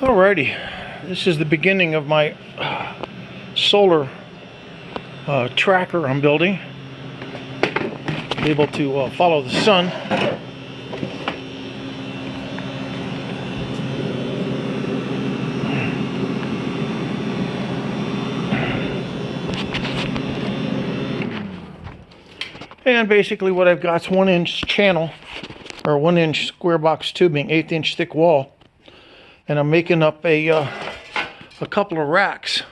Alrighty, this is the beginning of my solar tracker I'm building. Be able to follow the sun. And basically what I've got is 1-inch channel, or 1-inch square box tubing, 1/8-inch thick wall. And I'm making up a couple of racks.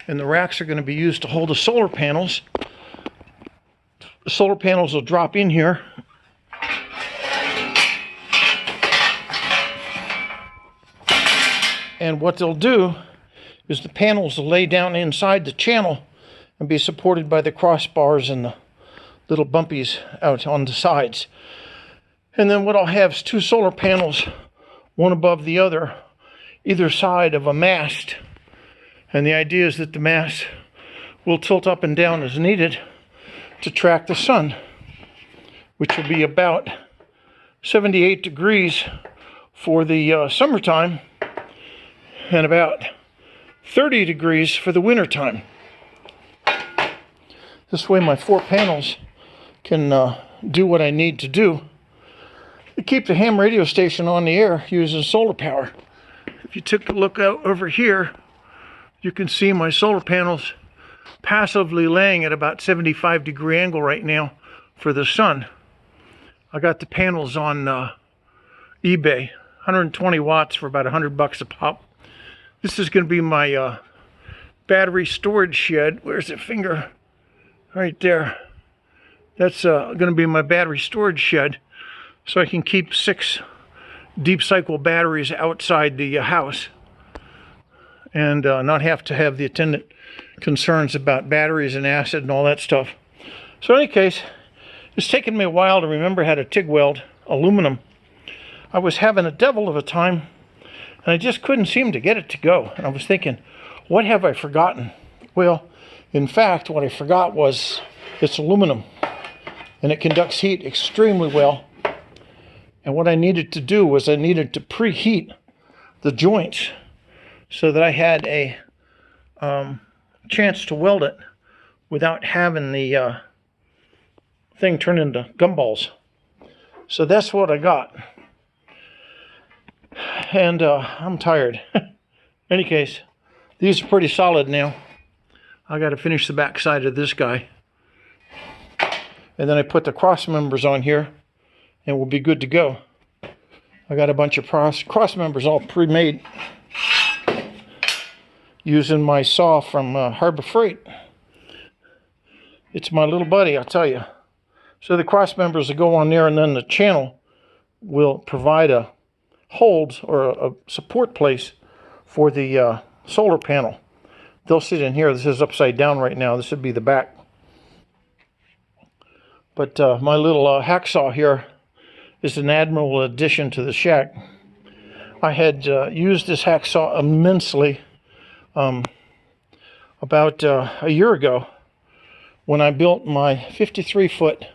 And the racks are going to be used to hold the solar panels. The solar panels will drop in here. And what they'll do is the panels will lay down inside the channel and be supported by the crossbars and the little bumpies out on the sides. And then what I'll have is 2 solar panels, one above the other, either side of a mast. And the idea is that the mast will tilt up and down as needed to track the sun, which will be about 78 degrees for the summertime and about 30 degrees for the wintertime. This way my 4 panels can do what I need to do to keep the ham radio station on the air using solar power. If you took a look out over here, you can see my solar panels passively laying at about 75-degree angle right now for the sun. I got the panels on eBay, 120 watts for about $100 a pop. This is going to be my battery storage shed. Where's the finger? Right there. That's going to be my battery storage shed, so I can keep 6 deep cycle batteries outside the house and not have to have the attendant concerns about batteries and acid and all that stuff. So in any case, it's taken me a while to remember how to TIG weld aluminum. I was having a devil of a time and I just couldn't seem to get it to go. And I was thinking, what have I forgotten? Well, in fact, what I forgot was it's aluminum and it conducts heat extremely well. And what I needed to do was I needed to preheat the joints so that I had a chance to weld it without having the thing turn into gumballs. So that's what I got. And I'm tired. In any case, these are pretty solid now. I got to finish the back side of this guy. And then I put the cross members on here and we'll be good to go. I got a bunch of cross members all pre-made using my saw from Harbor Freight. It's my little buddy, I'll tell you. So the cross members will go on there, and then the channel will provide a hold or a support place for the solar panel. They'll sit in here. This is upside down right now. This would be the back. But my little hacksaw here is an admirable addition to the shack. I had used this hacksaw immensely about a year ago when I built my 53-foot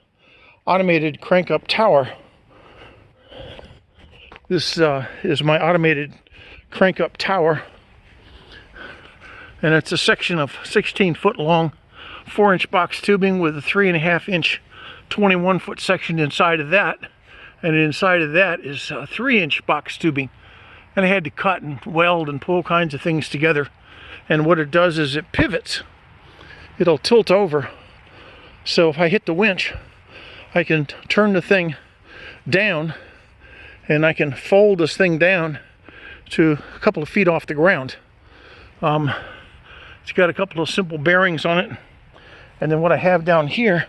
automated crank-up tower. This is my automated crank-up tower, and it's a section of 16-foot long 4-inch box tubing with a 3.5-inch 21-foot section inside of that, and inside of that is a 3-inch box tubing. And I had to cut and weld and pull kinds of things together. And what it does is it pivots. It'll tilt over. So if I hit the winch, I can turn the thing down and I can fold this thing down to a couple of feet off the ground. It's got a couple of simple bearings on it. And then what I have down here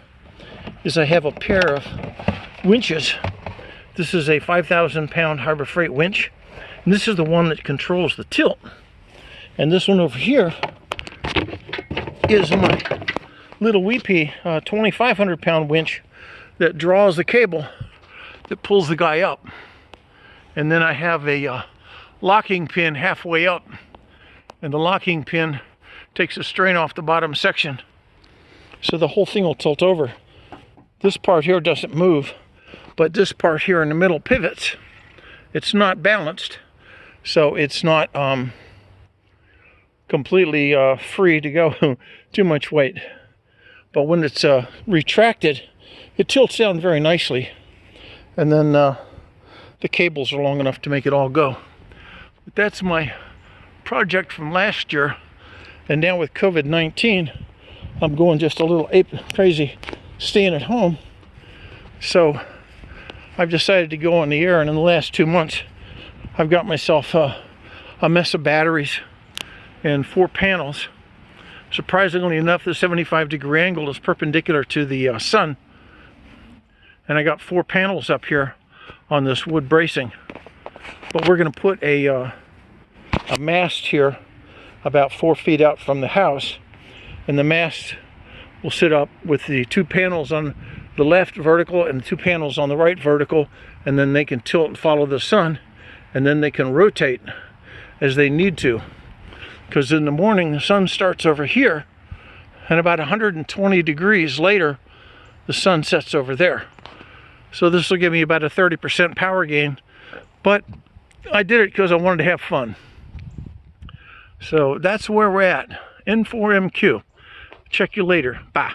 is I have a pair of winches. This is a 5,000-pound Harbor Freight winch. And this is the one that controls the tilt. And this one over here is my little weepy 2,500-pound winch that draws the cable that pulls the guy up. And then I have a locking pin halfway up. And the locking pin takes the strain off the bottom section. So the whole thing will tilt over. This part here doesn't move, but this part here in the middle pivots. It's not balanced, so it's not completely free to go too much weight. But when it's retracted, it tilts down very nicely, and then the cables are long enough to make it all go. But that's my project from last year, and now with COVID-19, I'm going just a little ape crazy staying at home. So I've decided to go on the air, and in the last 2 months, I've got myself a mess of batteries and 4 panels. Surprisingly enough, the 75-degree angle is perpendicular to the sun, and I got 4 panels up here on this wood bracing. But we're going to put a mast here about 4 feet out from the house, and the mast will sit up with the 2 panels on the left vertical and the 2 panels on the right vertical, and then they can tilt and follow the sun, and then they can rotate as they need to. Because in the morning the sun starts over here, and about 120 degrees later the sun sets over there. So this will give me about a 30% power gain, but I did it because I wanted to have fun. So that's where we're at. N4MQ. Check you later. Bye.